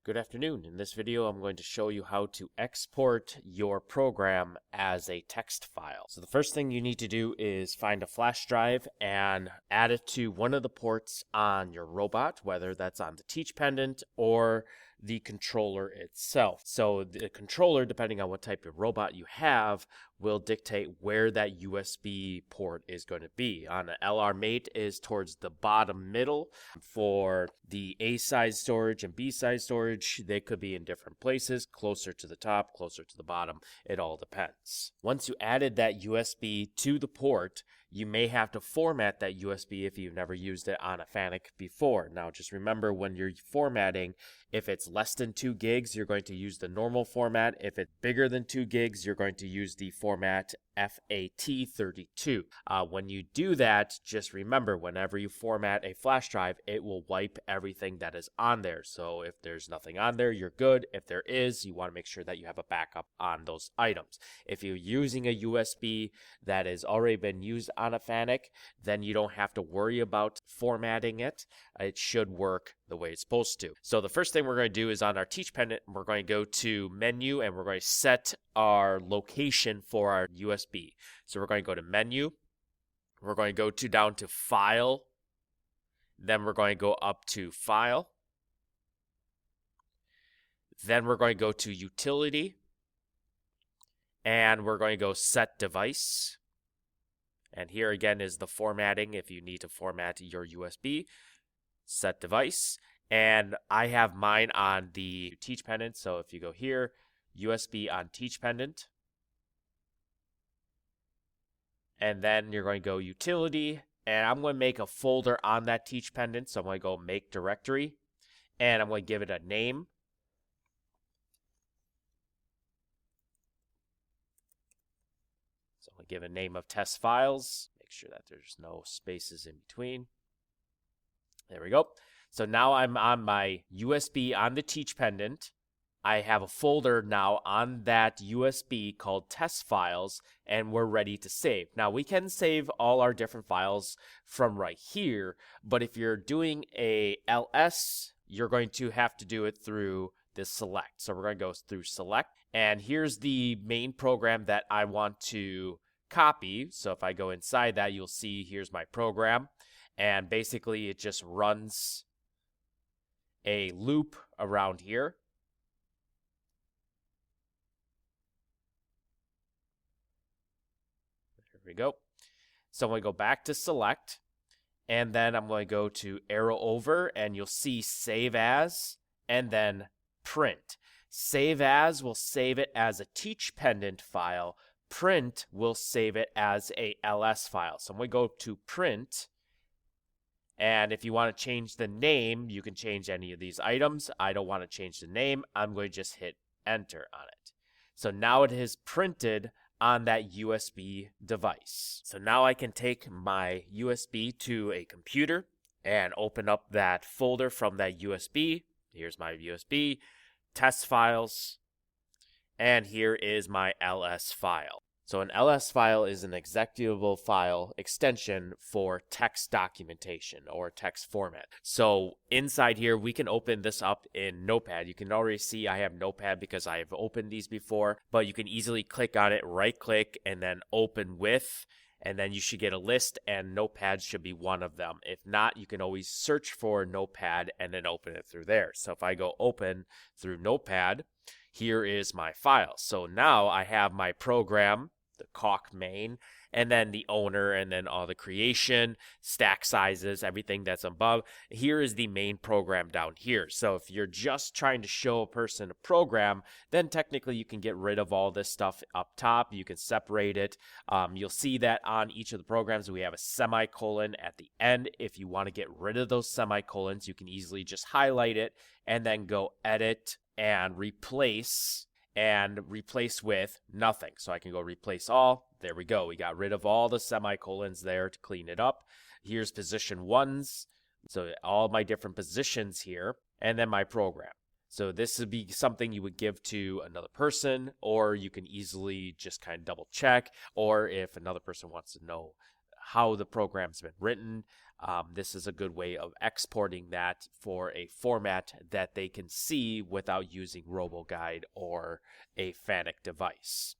Good afternoon. In this video, I'm going to show you how to export your program as a text file. So the first thing you need to do is find a flash drive and add it to one of the ports on your robot, whether that's on the Teach Pendant or the controller itself. So the controller, depending on what type of robot you have, will dictate where that USB port is going to be. On an LR Mate is towards the bottom middle. For the A size storage and B size storage, they could be in different places, closer to the top, closer to the bottom. It all depends. Once you added that USB to the port, you may have to format that USB if you've never used it on a FANUC before. Now just remember, when you're formatting, if it's less than 2 gigs, you're going to use the normal format. If it's bigger than 2 gigs, you're going to use the format FAT32. When you do that, just remember, whenever you format a flash drive, it will wipe everything that is on there. So if there's nothing on there, you're good. If there is, you want to make sure that you have a backup on those items. If you're using a USB that has already been used on a FANUC, then you don't have to worry about formatting it. It should work the way it's supposed to. So the first thing we're going to do is on our Teach Pendant, we're going to go to Menu and we're going to set our location for our USB. So we're going to go to Menu. We're going to go down to File. Then we're going to go up to File. Then we're going to go to Utility. And we're going to go Set Device. And here again is the formatting if you need to format your USB. Set Device. And I have mine on the Teach Pendant. So if you go here, USB on Teach Pendant. And then you're going to go Utility. And I'm going to make a folder on that Teach Pendant. So I'm going to go Make Directory. And I'm going to give it a name. So I'm going to give a name of test files. Make sure that there's no spaces in between. There we go. So now I'm on my USB on the Teach Pendant. I have a folder now on that USB called test files, and we're ready to save. Now we can save all our different files from right here, but if you're doing a LS, you're going to have to do it through this select. So we're going to go through select, and here's the main program that I want to copy. So if I go inside that, you'll see here's my program. And basically, it just runs a loop around here. There we go. So I'm going to go back to select. And then I'm going to go to arrow over. And you'll see save as. And then print. Save as will save it as a Teach Pendant file. Print will save it as a LS file. So I'm going to go to print. And if you want to change the name, you can change any of these items. I don't want to change the name. I'm going to just hit enter on it. So now it is printed on that USB device. So now I can take my USB to a computer and open up that folder from that USB. Here's my USB, test files, and here is my LS file. So an LS file is an executable file extension for text documentation or text format. So inside here, we can open this up in Notepad. You can already see I have Notepad because I have opened these before, but you can easily click on it, right click, and then open with, and then you should get a list, and Notepad should be one of them. If not, you can always search for Notepad and then open it through there. So if I go open through Notepad, here is my file. So now I have my program, the caulk main, and then the owner, and then all the creation, stack sizes, everything that's above. Here is the main program down here. So if you're just trying to show a person a program, then technically you can get rid of all this stuff up top. You can separate it. You'll see that on each of the programs we have a semicolon at the end. If you want to get rid of those semicolons, you can easily just highlight it and then go edit and replace with nothing. So I can go replace all. There we go. We got rid of all the semicolons there to clean it up. Here's position ones. So all my different positions here, and then my program. So this would be something you would give to another person, or you can easily just kind of double check, or if another person wants to know how the program's been written. This is a good way of exporting that for a format that they can see without using RoboGuide or a FANUC device.